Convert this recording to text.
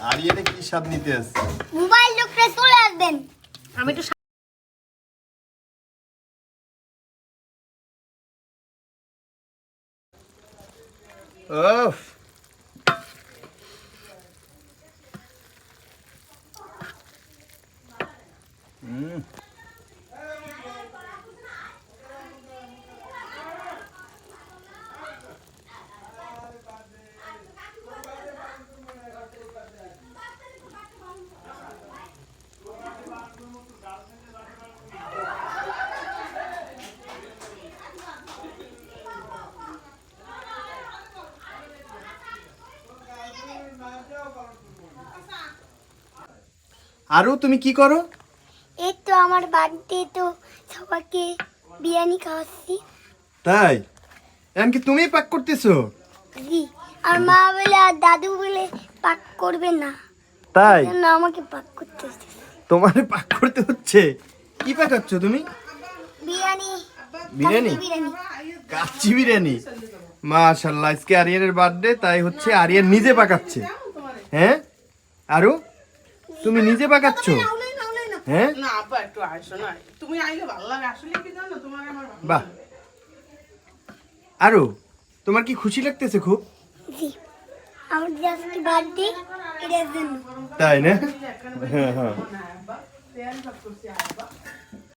আর এটা কি স্বাদ নিতে আসছে? মোবাইল লোকটা চলে আসবেন। আমি একটু ওফ আরো তুমি কি করো? এই তো আমার বাড়িতে তো সবাইকে বিরিয়ানি খাওয়াচ্ছি। তাই এমনকি তুমি পাক করতেছো? জি, আর মা বলে আর দাদু বলে পাক করবে না, তাই জন্য আমাকে পাক করতে হচ্ছে। তোমারে পাক করতে হচ্ছে? কি পাকাচ্ছ তুমি? বিরিয়ানি। বিরিয়ানি? কাচ্চি বিরিয়ানি। কাচ্চি বিরিয়ানি? মাশাআল্লাহ, আজকে আরিয়ানের বার্থডে, তাই হচ্ছে আরিয়ান নিজে পাকাচ্ছে। হ্যাঁ আরো তুমি নিজে পাকাচ্ছ? হ্যাঁ না আপা একটু আইসো না, তুমি আইলে ভালো লাগে। আসলে কি জানো, তোমার আমার ভালো বাহ। লাগে। আরো তোমার কি খুশি লাগতেছে খুব? জি, আমার জাস্ট বার্থডে এটার জন্য। তাই না? এখানে হ্যাঁ হ্যাঁ না আব্বা, তেল সব করছি আব্বা।